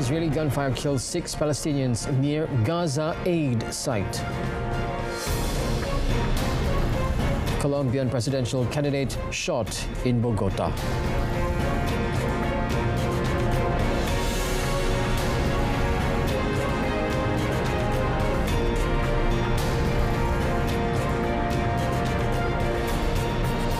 Israeli gunfire kills 6 Palestinians near Gaza aid site. Colombian presidential candidate shot in Bogota.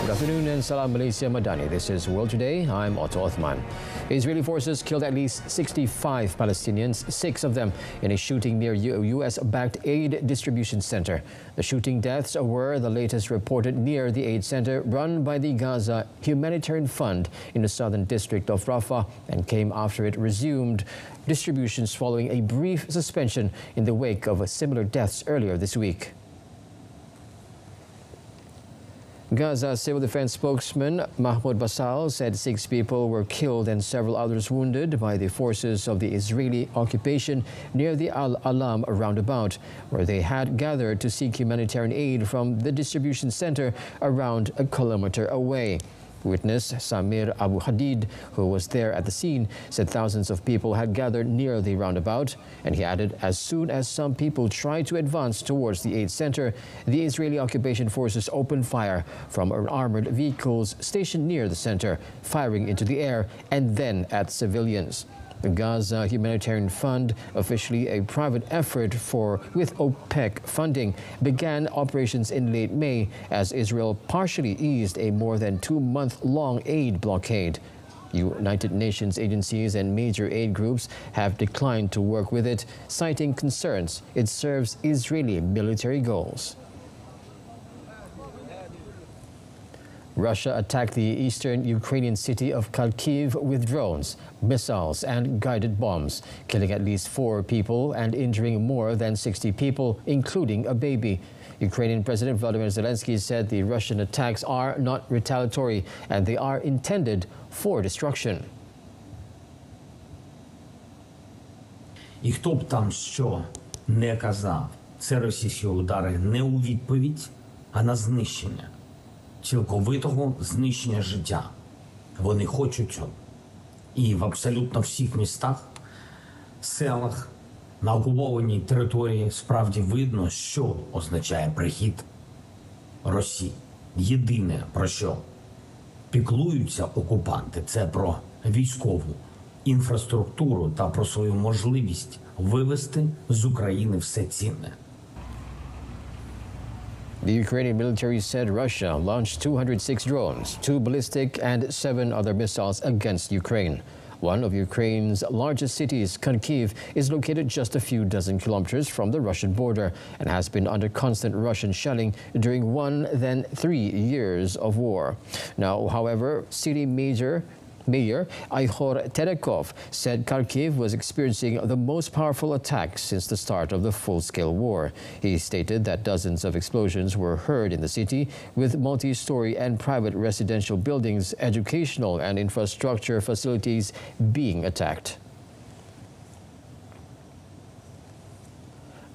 Good afternoon and Salam Malaysia Madani. This is World Today. I'm Otto Othman. Israeli forces killed at least 65 Palestinians, 6 of them in a shooting near a U.S.-backed aid distribution center. The shooting deaths were the latest reported near the aid center run by the Gaza Humanitarian Fund in the southern district of Rafah and came after it resumed distributions following a brief suspension in the wake of similar deaths earlier this week. Gaza Civil Defense spokesman Mahmoud Basal said 6 people were killed and several others wounded by the forces of the Israeli occupation near the Al-Alam roundabout, where they had gathered to seek humanitarian aid from the distribution center around a kilometer away. Witness Samir Abu Hadid, who was there at the scene, said thousands of people had gathered near the roundabout, and he added as soon as some people tried to advance towards the aid center, the Israeli occupation forces opened fire from armored vehicles stationed near the center, firing into the air and then at civilians. The Gaza Humanitarian Fund, officially a private effort with OPEC funding, began operations in late May as Israel partially eased a more than 2-month-long aid blockade. United Nations agencies and major aid groups have declined to work with it, citing concerns it serves Israeli military goals. Russia attacked the eastern Ukrainian city of Kharkiv with drones, missiles and guided bombs, killing at least 4 people and injuring more than 60 people, including a baby. Ukrainian President Vladimir Zelensky said the Russian attacks are not retaliatory and they are intended for destruction. І хто б там що не казав, це російські удари не у відповідь, а на знищення. Цілковитого знищення життя. Вони хочуть цього. І в абсолютно всіх містах, селах, на окупованій території справді видно, що означає прихід Росії. Єдине, про що піклуються окупанти, це про військову інфраструктуру та про свою можливість вивести з України все цінне. The Ukrainian military said Russia launched 206 drones, 2 ballistic and 7 other missiles against Ukraine. One of Ukraine's largest cities, Kharkiv, is located just a few dozen kilometers from the Russian border and has been under constant Russian shelling during 1 then 3 years of war. Now, however, city Mayor Ihor Terekov said Kharkiv was experiencing the most powerful attacks since the start of the full-scale war. He stated that dozens of explosions were heard in the city, with multi-story and private residential buildings, educational and infrastructure facilities being attacked.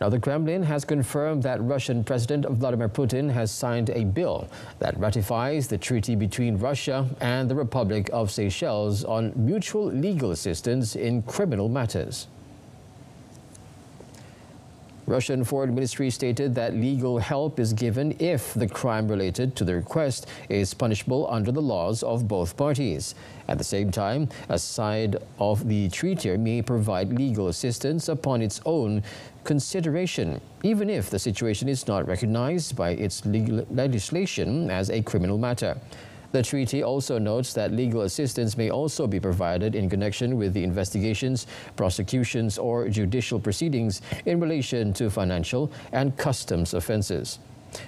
Now, the Kremlin has confirmed that Russian President Vladimir Putin has signed a bill that ratifies the treaty between Russia and the Republic of Seychelles on mutual legal assistance in criminal matters. Russian Foreign Ministry stated that legal help is given if the crime related to the request is punishable under the laws of both parties. At the same time, a side of the treaty may provide legal assistance upon its own consideration, even if the situation is not recognized by its legal legislation as a criminal matter. The treaty also notes that legal assistance may also be provided in connection with the investigations, prosecutions, or judicial proceedings in relation to financial and customs offenses.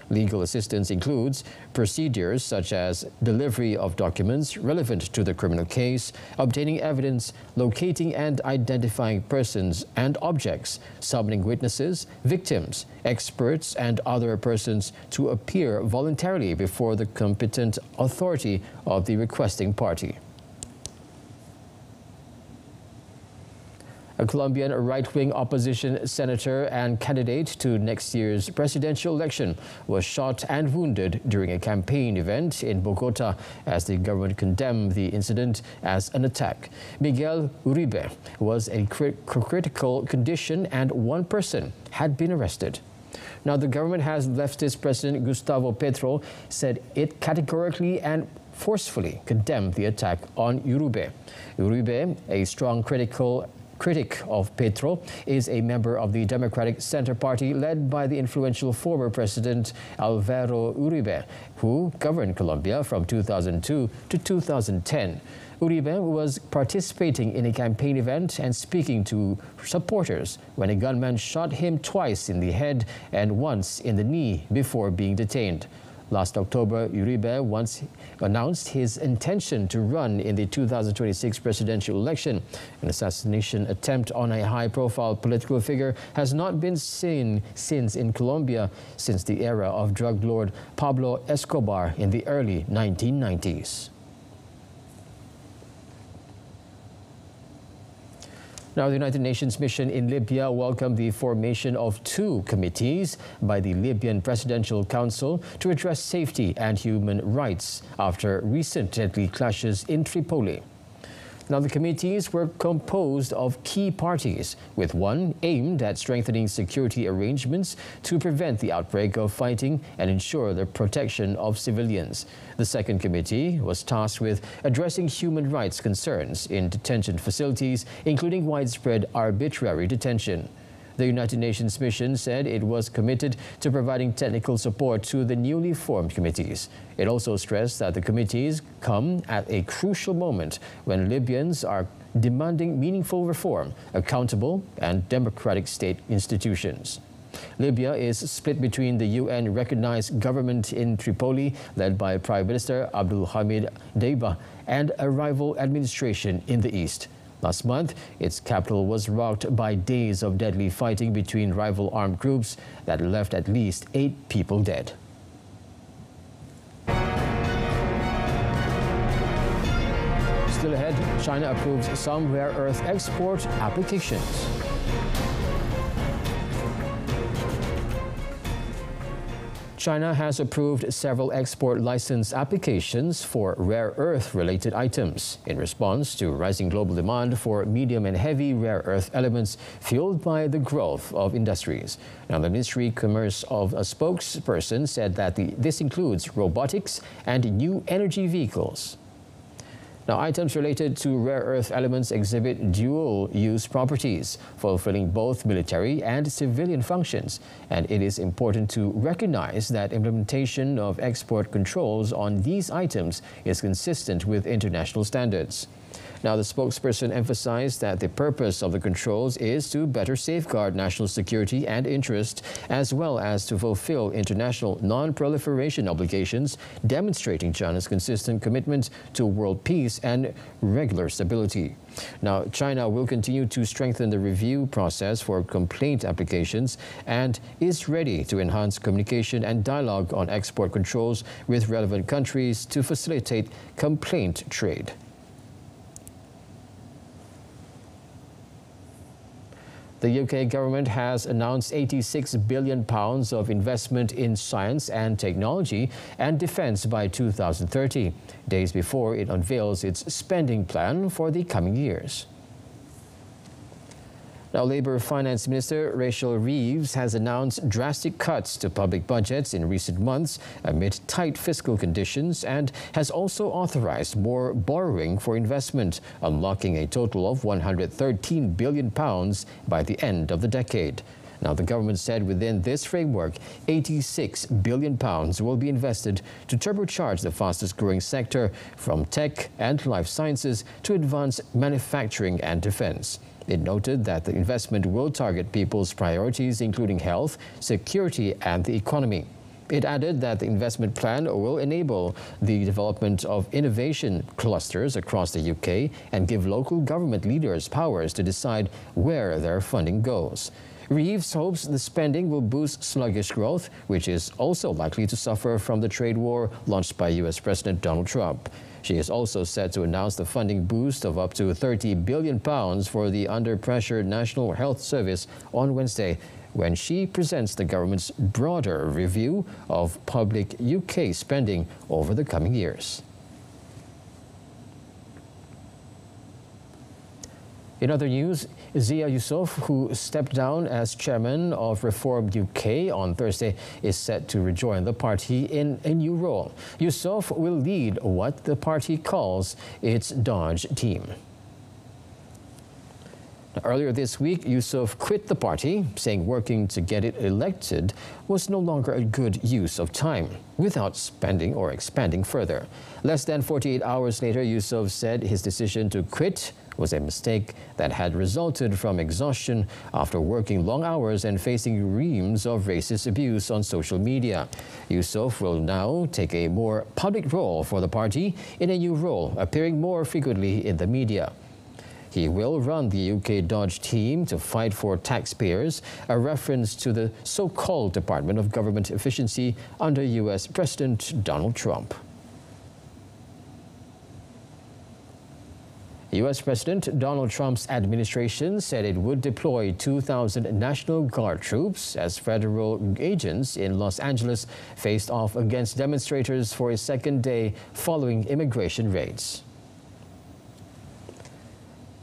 Legal assistance includes procedures such as delivery of documents relevant to the criminal case, obtaining evidence, locating and identifying persons and objects, summoning witnesses, victims, experts, and other persons to appear voluntarily before the competent authority of the requesting party. A Colombian right-wing opposition senator and candidate to next year's presidential election was shot and wounded during a campaign event in Bogota as the government condemned the incident as an attack. Miguel Uribe was in critical condition and one person had been arrested. Now, the government has leftist President Gustavo Petro said it categorically and forcefully condemned the attack on Uribe. Uribe, a strong critic of Petro, is a member of the Democratic Center Party led by the influential former President Alvaro Uribe, who governed Colombia from 2002 to 2010. Uribe was participating in a campaign event and speaking to supporters when a gunman shot him twice in the head and once in the knee before being detained. Last October, Uribe once announced his intention to run in the 2026 presidential election. An assassination attempt on a high-profile political figure has not been seen since in Colombia since the era of drug lord Pablo Escobar in the early 1990s. Now, the United Nations mission in Libya welcomed the formation of 2 committees by the Libyan Presidential Council to address safety and human rights after recent deadly clashes in Tripoli. Now, the committees were composed of key parties, with one aimed at strengthening security arrangements to prevent the outbreak of fighting and ensure the protection of civilians. The second committee was tasked with addressing human rights concerns in detention facilities, including widespread arbitrary detention. The United Nations mission said it was committed to providing technical support to the newly formed committees. It also stressed that the committees come at a crucial moment when Libyans are demanding meaningful reform, accountable and democratic state institutions. Libya is split between the UN-recognized government in Tripoli, led by Prime Minister Abdul Hamid Deiba, and a rival administration in the east. Last month, its capital was rocked by days of deadly fighting between rival armed groups that left at least 8 people dead. Still ahead, China approves some rare earth export applications. China has approved several export license applications for rare earth-related items in response to rising global demand for medium and heavy rare earth elements fueled by the growth of industries. Now, the Ministry of Commerce of a spokesperson said that this includes robotics and new energy vehicles. Now, items related to rare earth elements exhibit dual-use properties, fulfilling both military and civilian functions, and it is important to recognize that implementation of export controls on these items is consistent with international standards. Now, the spokesperson emphasized that the purpose of the controls is to better safeguard national security and interest, as well as to fulfill international non-proliferation obligations, demonstrating China's consistent commitment to world peace and regular stability. Now, China will continue to strengthen the review process for complaint applications and is ready to enhance communication and dialogue on export controls with relevant countries to facilitate complaint trade. The UK government has announced £86 billion of investment in science and technology and defence by 2030, days before it unveils its spending plan for the coming years. Now, Labour Finance Minister Rachel Reeves has announced drastic cuts to public budgets in recent months amid tight fiscal conditions and has also authorised more borrowing for investment, unlocking a total of £113 billion by the end of the decade. Now, the government said within this framework, £86 billion will be invested to turbocharge the fastest-growing sector, from tech and life sciences to advanced manufacturing and defence. It noted that the investment will target people's priorities, including health, security and the economy. It added that the investment plan will enable the development of innovation clusters across the UK and give local government leaders powers to decide where their funding goes. Reeves hopes the spending will boost sluggish growth, which is also likely to suffer from the trade war launched by U.S. President Donald Trump. She is also set to announce the funding boost of up to £30 billion for the Under Pressure National Health Service on Wednesday, when she presents the government's broader review of public UK spending over the coming years. In other news, Zia Yusof, who stepped down as chairman of Reform UK on Thursday, is set to rejoin the party in a new role. Yusof will lead what the party calls its Dodge team. Earlier this week, Yusof quit the party, saying working to get it elected was no longer a good use of time, without spending or expanding further. Less than 48 hours later, Yusof said his decision to quit was a mistake that had resulted from exhaustion after working long hours and facing reams of racist abuse on social media. Yusof will now take a more public role for the party in a new role, appearing more frequently in the media. He will run the UK Dodge team to fight for taxpayers, a reference to the so-called Department of Government Efficiency under US President Donald Trump. U.S. President Donald Trump's administration said it would deploy 2,000 National Guard troops as federal agents in Los Angeles faced off against demonstrators for a second day following immigration raids.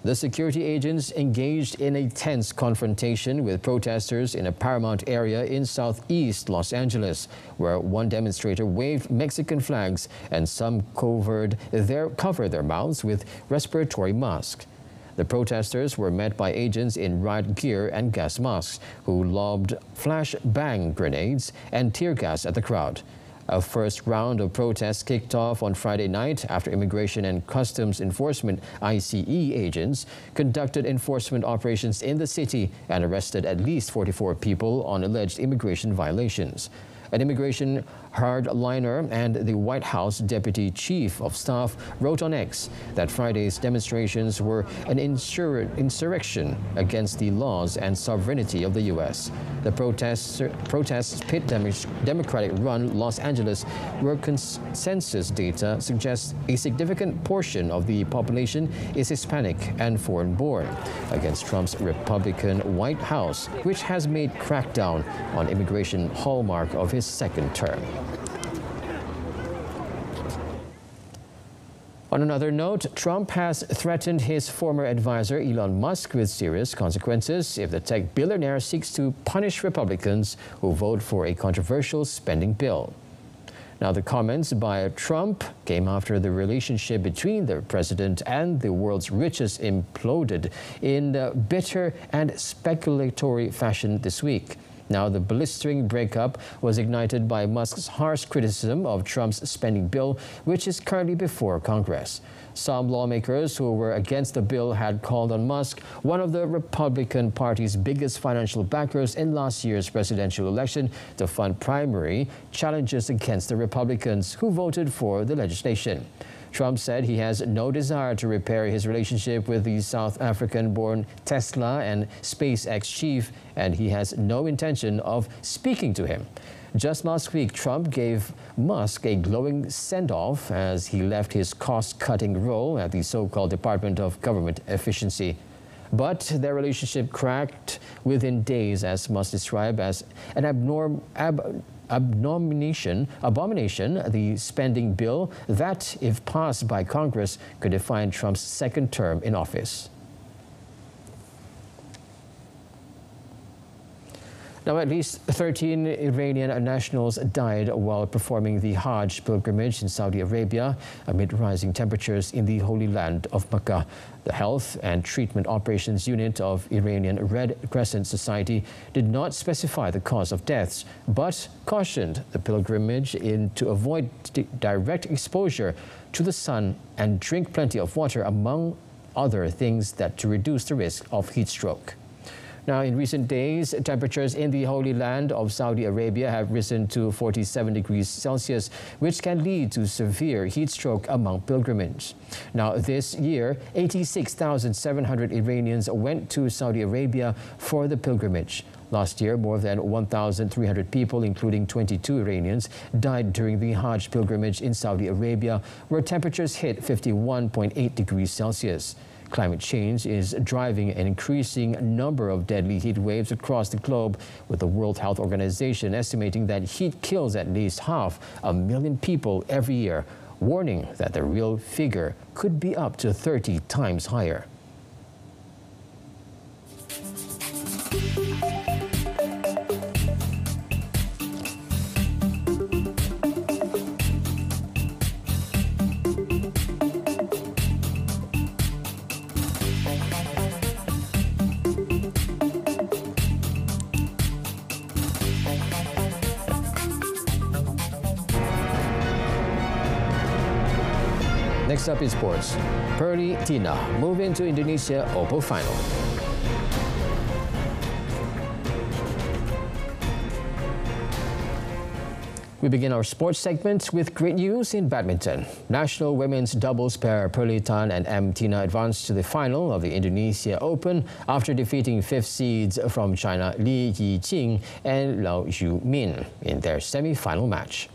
The security agents engaged in a tense confrontation with protesters in a Paramount area in southeast Los Angeles, where one demonstrator waved Mexican flags and some covered their mouths with respiratory masks. The protesters were met by agents in riot gear and gas masks, who lobbed flashbang grenades and tear gas at the crowd. A first round of protests kicked off on Friday night after Immigration and Customs Enforcement (ICE) agents conducted enforcement operations in the city and arrested at least 44 people on alleged immigration violations. An immigration hardliner and the White House Deputy Chief of Staff wrote on X that Friday's demonstrations were an insurrection against the laws and sovereignty of the U.S. The protests pit Democratic-run Los Angeles, where consensus data suggests a significant portion of the population is Hispanic and foreign-born, against Trump's Republican White House, which has made crackdown on immigration hallmark of his second term. On another note, Trump has threatened his former advisor Elon Musk with serious consequences if the tech billionaire seeks to punish Republicans who vote for a controversial spending bill. Now, the comments by Trump came after the relationship between the president and the world's richest imploded in bitter and speculatory fashion this week. Now, the blistering breakup was ignited by Musk's harsh criticism of Trump's spending bill, which is currently before Congress. Some lawmakers who were against the bill had called on Musk, one of the Republican Party's biggest financial backers in last year's presidential election, to fund primary challenges against the Republicans who voted for the legislation. Trump said he has no desire to repair his relationship with the South African-born Tesla and SpaceX chief, and he has no intention of speaking to him. Just last week, Trump gave Musk a glowing send-off as he left his cost-cutting role at the so-called Department of Government Efficiency. But their relationship cracked within days, as Musk described as an abomination, the spending bill that, if passed by Congress, could define Trump's second term in office. Now, at least 13 Iranian nationals died while performing the Hajj pilgrimage in Saudi Arabia amid rising temperatures in the Holy Land of Mecca. The Health and Treatment Operations Unit of Iranian Red Crescent Society did not specify the cause of deaths, but cautioned the pilgrimage to avoid direct exposure to the sun and drink plenty of water, among other things, that to reduce the risk of heat stroke. Now, in recent days, temperatures in the Holy Land of Saudi Arabia have risen to 47 degrees Celsius, which can lead to severe heat stroke among pilgrims. Now, this year, 86,700 Iranians went to Saudi Arabia for the pilgrimage. Last year, more than 1,300 people, including 22 Iranians, died during the Hajj pilgrimage in Saudi Arabia, where temperatures hit 51.8 degrees Celsius. Climate change is driving an increasing number of deadly heat waves across the globe, with the World Health Organization estimating that heat kills at least 500,000 people every year, warning that the real figure could be up to 30 times higher. Next up is sports. Tina move into Indonesia Open final. We begin our sports segment with great news in badminton. National women's doubles pair Tan and Tina advanced to the final of the Indonesia Open after defeating fifth seeds from China Li Yijing and Lao Yumin in their semi-final match.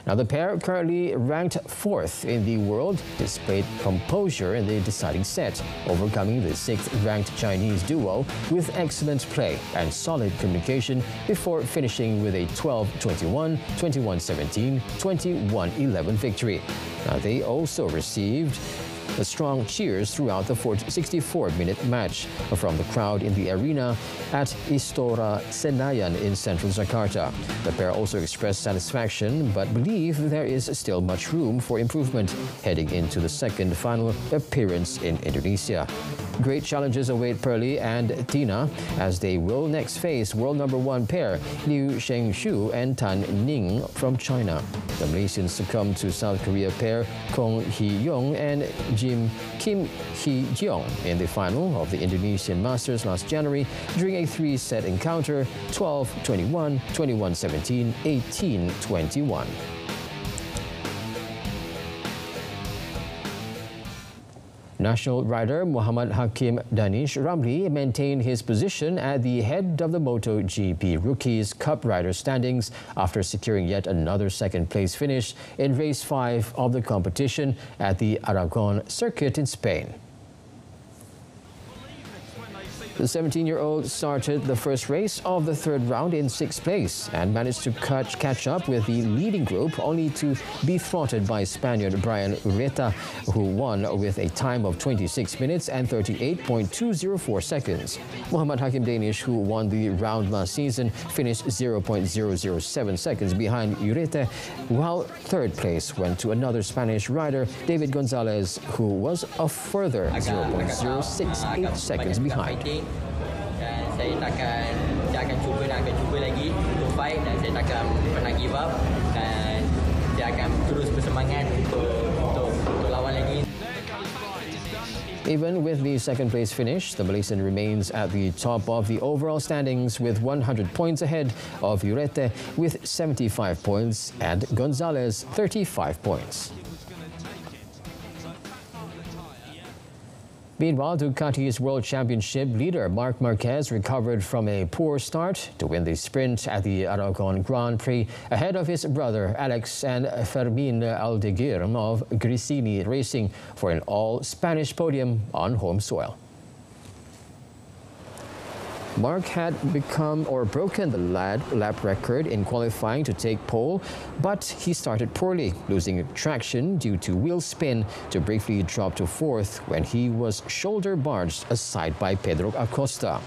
Now, the pair, currently ranked 4th in the world, displayed composure in the deciding set, overcoming the 6th-ranked Chinese duo with excellent play and solid communication before finishing with a 12-21, 21-17, 21-11 victory. Now, they also received strong cheers throughout the 64-minute match from the crowd in the arena at Istora Senayan in central Jakarta. The pair also expressed satisfaction but believe there is still much room for improvement heading into the second final appearance in Indonesia. Great challenges await Pearly and Tina as they will next face world number 1 pair Liu Shengshu and Tan Ning from China. The Malaysians succumbed to South Korea pair Kong Hee-yong and Kim Hee-jeong in the final of the Indonesian Masters last January during a 3-set encounter, 12-21, 21-17, 18-21. National rider Muhammad Hakim Danish Ramli maintained his position at the head of the MotoGP Rookies Cup rider standings after securing yet another second-place finish in race 5 of the competition at the Aragon circuit in Spain. The 17-year-old started the first race of the third round in 6th place and managed to catch up with the leading group, only to be thwarted by Spaniard Brian Ureta, who won with a time of 26 minutes and 38.204 seconds. Muhammad Hakim Danish, who won the round last season, finished 0.007 seconds behind Ureta, while third place went to another Spanish rider, David Gonzalez, who was a further 0.068 seconds behind. Dan saya akan cuba lagi untuk fight dan saya takkan pernah give up dan saya akan terus bersemangat untuk lawan lagi. Even with the second-place finish, the Malaysian remains at the top of the overall standings with 100 points ahead of Urete with 75 points and Gonzalez 35 points. Meanwhile, Ducati's World Championship leader Marc Marquez recovered from a poor start to win the sprint at the Aragon Grand Prix ahead of his brother Alex and Fermin Aldeguirre of Gresini Racing for an all-Spanish podium on home soil. Marc had broken the lap record in qualifying to take pole, but he started poorly, losing traction due to wheel spin to briefly drop to 4th when he was shoulder barged aside by Pedro Acosta.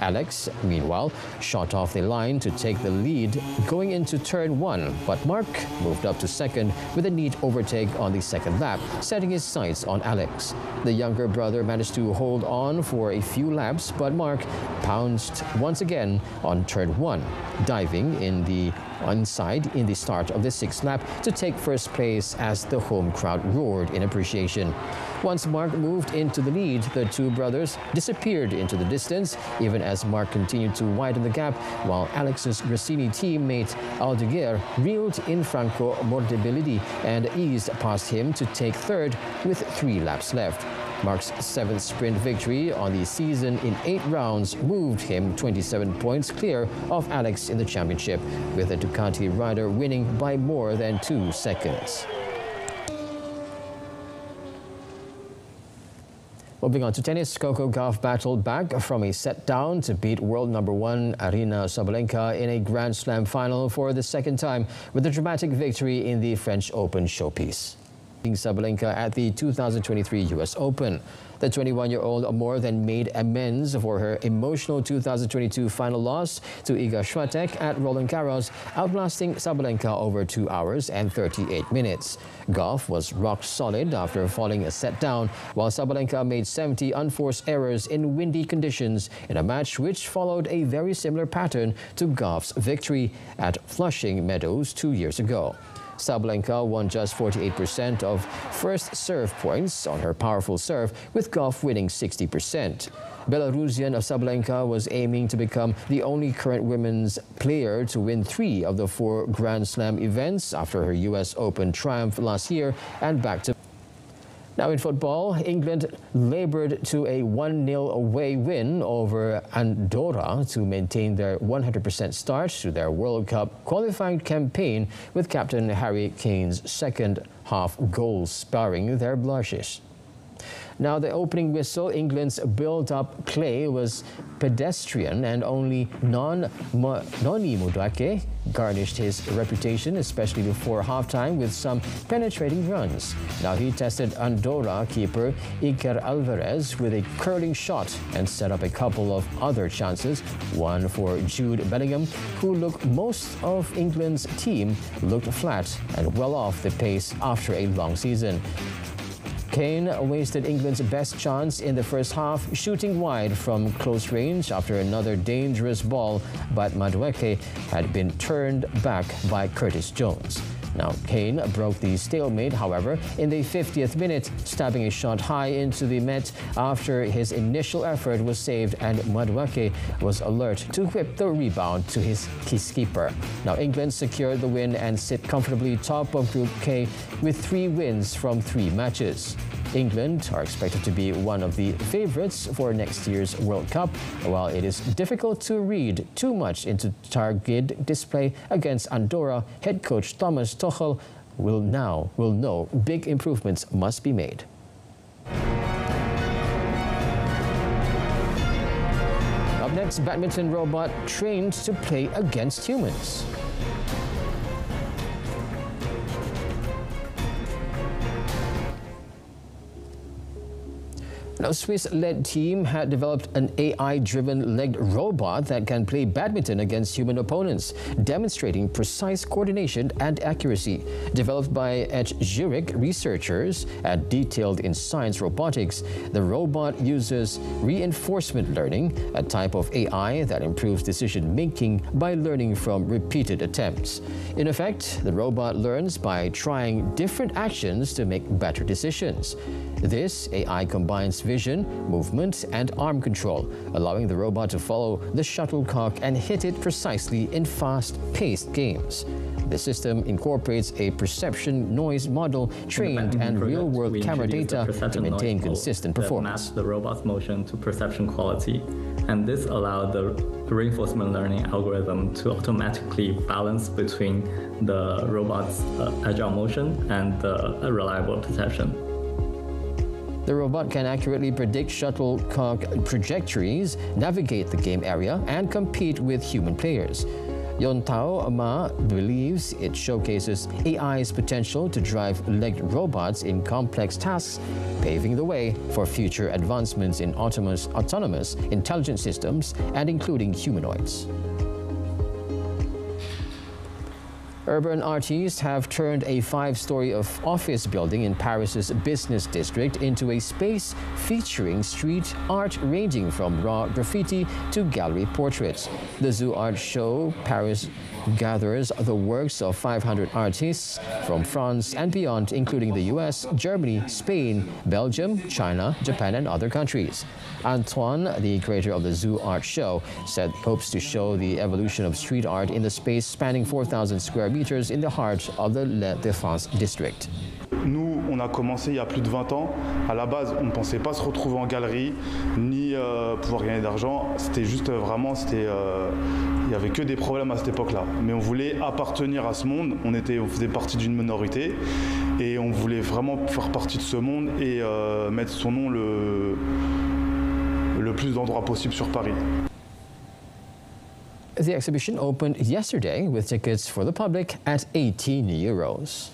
Alex, meanwhile, shot off the line to take the lead going into turn 1, but Marc moved up to 2nd with a neat overtake on the 2nd lap, setting his sights on Alex. The younger brother managed to hold on for a few laps, but Marc pounced once again on turn 1, diving in the onside in the start of the sixth lap to take first place as the home crowd roared in appreciation. Once Mark moved into the lead, the two brothers disappeared into the distance, even as Mark continued to widen the gap, while Alex's Rossini teammate Aldeguer reeled in Franco Morbidelli and eased past him to take third with 3 laps left. Mark's 7th sprint victory on the season in 8 rounds moved him 27 points clear of Alex in the championship, with the Ducati rider winning by more than 2 seconds. Moving on to tennis, Coco Gauff battled back from a set down to beat world number 1 Aryna Sabalenka in a Grand Slam final for the second time with a dramatic victory in the French Open showpiece. Sabalenka at the 2023 US Open. The 21-year-old more than made amends for her emotional 2022 final loss to Iga Swiatek at Roland Garros, outlasting Sabalenka over 2 hours and 38 minutes. Gauff was rock solid after falling a set down, while Sabalenka made 70 unforced errors in windy conditions in a match which followed a very similar pattern to Gauff's victory at Flushing Meadows 2 years ago. Sabalenka won just 48% of first serve points on her powerful serve, with Gauff winning 60%. Belarusian Sabalenka was aiming to become the only current women's player to win 3 of the 4 Grand Slam events after her US Open triumph last year and back to. Now in football, England laboured to a 1-0 away win over Andorra to maintain their 100% start to their World Cup qualifying campaign, with captain Harry Kane's second half goal sparing their blushes. Now, the opening whistle, England's build-up play was pedestrian, and only Noni Madueke garnished his reputation, especially before halftime, with some penetrating runs. Now, he tested Andorra keeper Iker Alvarez with a curling shot and set up a couple of other chances, one for Jude Bellingham, who looked most of England's team looked flat and well off the pace after a long season. Kane wasted England's best chance in the first half, shooting wide from close range after another dangerous ball, but Madueke had been turned back by Curtis Jones. Now, Kane broke the stalemate, however, in the 50th minute, stabbing a shot high into the net after his initial effort was saved and Madueke was alert to whip the rebound to his keeper. Now, England secured the win and sit comfortably top of Group K with 3 wins from 3 matches. England are expected to be one of the favourites for next year's World Cup, while it is difficult to read too much into target display against Andorra. Head coach Thomas Tuchel will know big improvements must be made. Up next, badminton robot trained to play against humans. Now, a Swiss-led team had developed an AI-driven legged robot that can play badminton against human opponents, demonstrating precise coordination and accuracy. Developed by Zurich researchers at Detailed in Science Robotics, the robot uses reinforcement learning, a type of AI that improves decision-making by learning from repeated attempts. In effect, the robot learns by trying different actions to make better decisions. This AI combines vision, movement, and arm control, allowing the robot to follow the shuttlecock and hit it precisely in fast-paced games. The system incorporates a perception noise model trained and real-world camera data to maintain consistent performance. Match the robot's motion to perception quality, and this allowed the reinforcement learning algorithm to automatically balance between the robot's agile motion and the reliable perception. The robot can accurately predict shuttlecock trajectories, navigate the game area, and compete with human players. Yontao Ma believes it showcases AI's potential to drive legged robots in complex tasks, paving the way for future advancements in autonomous intelligent systems and including humanoids. Urban artists have turned a 5-story office building in Paris's business district into a space featuring street art ranging from raw graffiti to gallery portraits. The Zoo Art Show Paris gathers the works of 500 artists from France and beyond, including the US, Germany, Spain, Belgium, China, Japan and other countries. Antoine, the creator of the Zoo Art Show, said he hopes to show the evolution of street art in the space spanning 4,000 square meters in the heart of the La Défense district. Nous, on a commencé il y a plus de 20 ans. À la base, on ne pensait pas se retrouver en galerie, ni pouvoir gagner d'argent. C'était juste vraiment, il n'y avait que des problèmes à cette époque-là. Mais on voulait appartenir à ce monde. On faisait partie d'une minorité et on voulait vraiment faire partie de ce monde et mettre son nom le plus d'endroits possible sur Paris. The exhibition opened yesterday with tickets for the public at €18.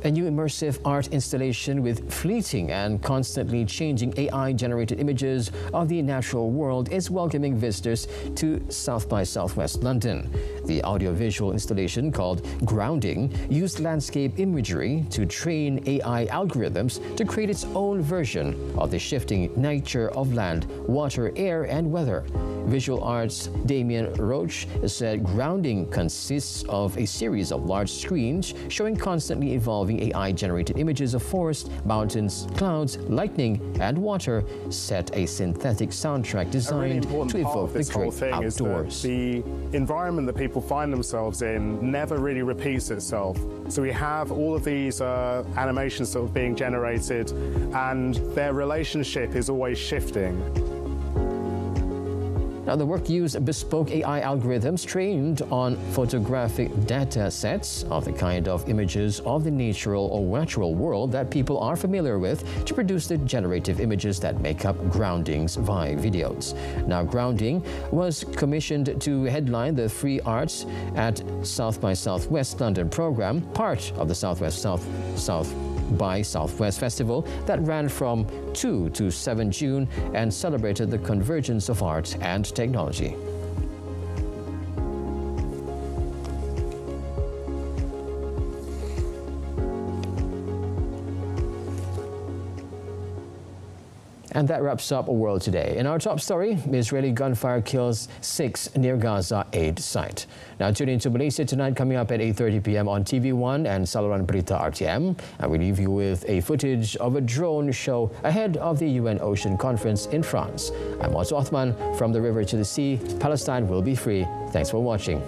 A new immersive art installation with fleeting and constantly changing AI-generated images of the natural world is welcoming visitors to South by Southwest London. The audiovisual installation, called Grounding, used landscape imagery to train AI algorithms to create its own version of the shifting nature of land, water, air, and weather. Visual Arts Damien Roach said Grounding consists of a series of large screens showing constantly evolving AI-generated images of forest, mountains, clouds, lightning, and water, set a synthetic soundtrack designed to evoke the great outdoors. The environment that people find themselves in never really repeats itself. So we have all of these animations sort of being generated, and their relationship is always shifting. Now, the work used bespoke AI algorithms trained on photographic data sets of the kind of images of the natural world that people are familiar with to produce the generative images that make up Grounding's Vive videos. Now, Grounding was commissioned to headline the Free Arts at South by Southwest London program, part of the South by Southwest Festival that ran from 2 to 7 June and celebrated the convergence of art and technology. And that wraps up World Today. In our top story, Israeli gunfire kills 6 near Gaza aid site. Now tune in to Malaysia tonight, coming up at 8:30 p.m. on TV1 and saluran Berita RTM. And we leave you with a footage of a drone show ahead of the UN Ocean Conference in France. I'm Othman from the river to the sea. Palestine will be free. Thanks for watching.